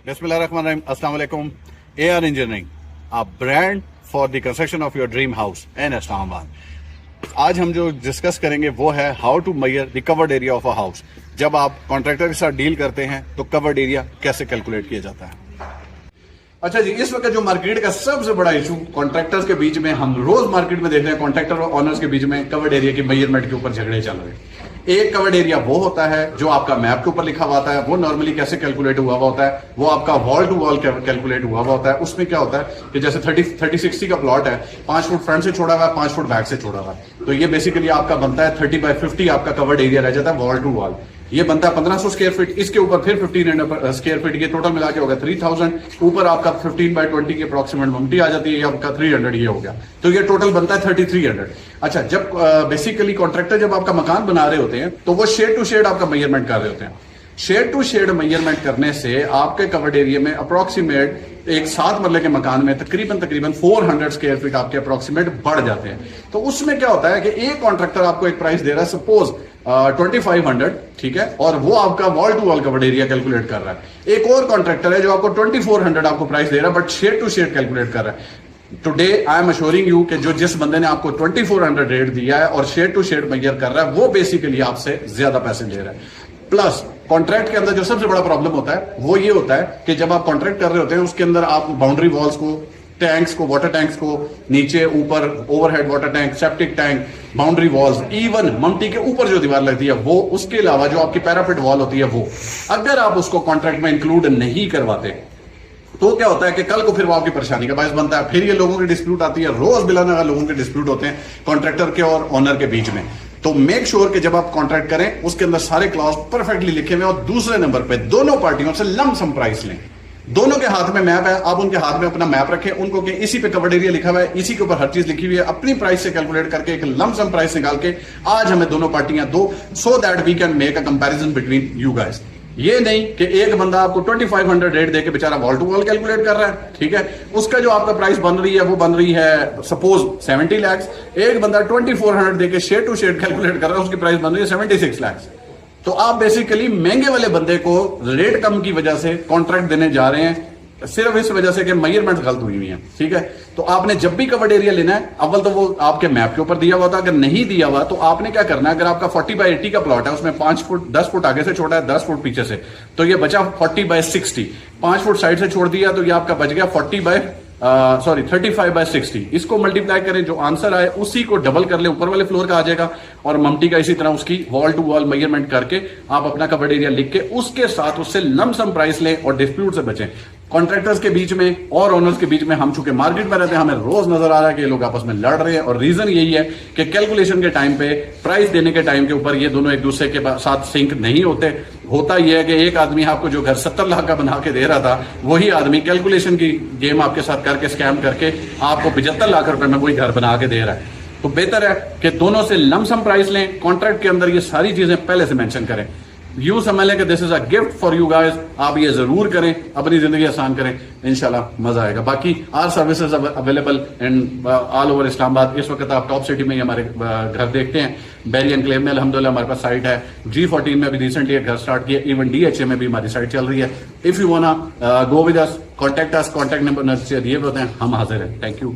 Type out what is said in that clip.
Bismillahirrahmanirrahim. Assalamu alaikum. AR Engineering, a brand for the construction of your dream house in Islamabad. आज हम जो discuss करेंगे वो है how to measure the covered area of a house. जब आप contractor के साथ डील करते हैं तो कवर्ड एरिया कैसे कैलकुलेट किया जाता है। अच्छा जी, इस वक्त जो मार्केट का सबसे बड़ा इशू कॉन्ट्रैक्टर्स के बीच में, हम रोज मार्केट में देख रहे हैं कॉन्ट्रैक्टर और ऑनर्स के बीच में कवर्ड एरिया की मेजरमेंट के ऊपर झगड़े चल रहे हैं। एक कवर्ड एरिया वो होता है जो आपका मैप के ऊपर लिखा हुआ होता है, वो नॉर्मली कैसे कैलकुलेट हुआ होता है, वो आपका वॉल टू वॉल कैलकुलेट हुआ होता है। उसमें क्या होता है कि जैसे 30-60 का प्लॉट है, 5 फुट फ्रंट से छोड़ा हुआ है, 5 फुट बैक से छोड़ा हुआ है, तो ये बेसिकली आपका बनता है 30/50 आपका कवर्ड एरिया रह जाता है वॉल टू वॉल। ये बनता है 1500 स्क्वायर फीट, इसके ऊपर फिर 1500 स्क्वायर फीट, ये टोटल मिला के होगा 3000। ऊपर आपका 15/20 की अप्रोक्सीमेट ममटी आ जाती है, आपका 300 ये हो गया, तो ये टोटल बनता है 3300। अच्छा, जब बेसिकली कॉन्ट्रैक्टर जब आपका मकान बना रहे होते हैं तो वो शेड टू शेड आपका मेजरमेंट कर रहे होते हैं। शेड टू शेड मेजरमेंट करने से आपके कवर्ड एरिया में अप्रोक्सीमेट एक 7 मरले के मकान में तकरीबन 400 स्क्वायर फीट आपके अप्रोक्सीमेट बढ़ जाते हैं। तो उसमें क्या होता है कि एक कॉन्ट्रैक्टर आपको एक प्राइस दे रहा है, सपोज 2500, ठीक है, और वो आपका wall to wall covered area calculate कर रहा है। एक और कॉन्ट्रैक्टर है जो आपको 2400 आपको प्राइस दे रहा है, but shade to shade calculate कर रहा है। Today I am assuring you कि जो जिस बंदे ने आपको 2400 रेट दिया है और शेड टू शेड मेजर कर रहा है, वो बेसिकली आपसे ज्यादा पैसे ले रहा है। प्लस कॉन्ट्रैक्ट के अंदर जो सबसे बड़ा प्रॉब्लम होता है वो ये होता है कि जब आप कॉन्ट्रैक्ट कर रहे होते हैं उसके अंदर आप बाउंड्री वॉल्स को, टैंक्स को, वाटर टैंक्स को, नीचे ऊपर overhead water tank, septic tank, boundary walls, even ममटी के ऊपर जो दीवार लगती है वो, उसके अलावा जो आपकी पैरापेट वॉल होती है वो, अगर आप उसको कॉन्ट्रैक्ट में इंक्लूड नहीं करवाते तो क्या होता है कि कल को फिर वो आपकी परेशानी का बायस बनता है। फिर ये लोगों की डिस्प्यूट आती है, रोज बिलाना लोगों के डिस्प्यूट होते हैं कॉन्ट्रैक्टर के और ऑनर के बीच में। तो मेक श्योर कि जब आप कॉन्ट्रैक्ट करें उसके अंदर सारे क्लॉज परफेक्टली लिखे हुए, और दूसरे नंबर पे दोनों पार्टियों से लम सम प्राइस लें। दोनों के हाथ में मैप है, आप उनके हाथ में अपना मैप रखें, उनको कि इसी पे कवर्ड एरिया लिखा हुआ है, इसी के ऊपर हर चीज लिखी हुई है, अपनी प्राइस से कैलकुलेट करके एक लम सम प्राइस निकाल के आज हमें दोनों पार्टियां दो, so that we can make a comparison between you guys. ये नहीं कि एक बंदा आपको 2500 रेट देके बेचारा वॉल टू वॉल कैलकुलेट कर रहा है, ठीक है, उसका जो आपका प्राइस बन रही है वो बन रही है सपोज 70 लाख। एक बंदा 2400 देके शेड टू शेड कैलकुलेट कर रहा है, उसकी प्राइस बन रही है 76 लाख। तो आप बेसिकली महंगे वाले बंदे को रेट कम की वजह से कॉन्ट्रैक्ट देने जा रहे हैं, सिर्फ इस वजह से कि मेजरमेंट गलत हुई हुई है, ठीक है। तो आपने जब भी कवर्ड एरिया लेना है, अव्वल तो वो आपके मैप के ऊपर दिया हुआ था, अगर नहीं दिया हुआ तो आपने क्या करना है, अगर आपका 40/80 का प्लॉट है, उसमें 5 फुट 10 फुट आगे से छोड़ा है, 10 फुट पीछे से, तो ये बचा 40/60। 5 फुट साइड से छोड़ दिया तो ये आपका बच गया 35/60। इसको मल्टीप्लाई करें, जो आंसर आए उसी को डबल कर ले, ऊपर वाले फ्लोर का आ जाएगा, और ममटी का इसी तरह उसकी वॉल टू वॉल मेजरमेंट करके आप अपना कवर्ड एरिया लिख के उसके साथ उससे लम सम प्राइस लें और डिस्प्यूट से बचें। कॉन्ट्रैक्टर्स के बीच में और ओनर्स के बीच में, हम चूंकि मार्केट में रहते हैं, हमें रोज नजर आ रहा है कि ये लोग आपस में लड़ रहे हैं, और रीजन यही है कि कैलकुलेशन के टाइम पे, प्राइस देने के टाइम के ऊपर ये दोनों एक दूसरे के साथ सिंक नहीं होते। होता यह है कि एक आदमी आपको जो घर 70 लाख का बना के दे रहा था, वही आदमी कैलकुलेशन की गेम आपके साथ करके स्कैम करके आपको 75 लाख रुपए में वही घर बना के दे रहा है। तो बेहतर है कि दोनों से लमसम प्राइस लें, कॉन्ट्रैक्ट के अंदर ये सारी चीजें पहले से मेंशन करें, यूं समझ लें कि this is a gift for you guys. आप ये जरूर करें, अपनी जिंदगी आसान करें, इंशाल्लाह मजा आएगा। बाकी our services available in all over Islamabad. इस वक्त आप टॉप सिटी में ही हमारे घर देखते हैं, बैरी एनक्लेव में अल्हम्दुलिल्लाह हमारे पास साइट है, G14 में अभी रिसेंटली एक घर स्टार्ट किया, इवन DHA में भी हमारी साइट चल रही है। If you वांना go with us, contact us, contact number दिए होते हैं, हम हाजिर हैं। Thank you.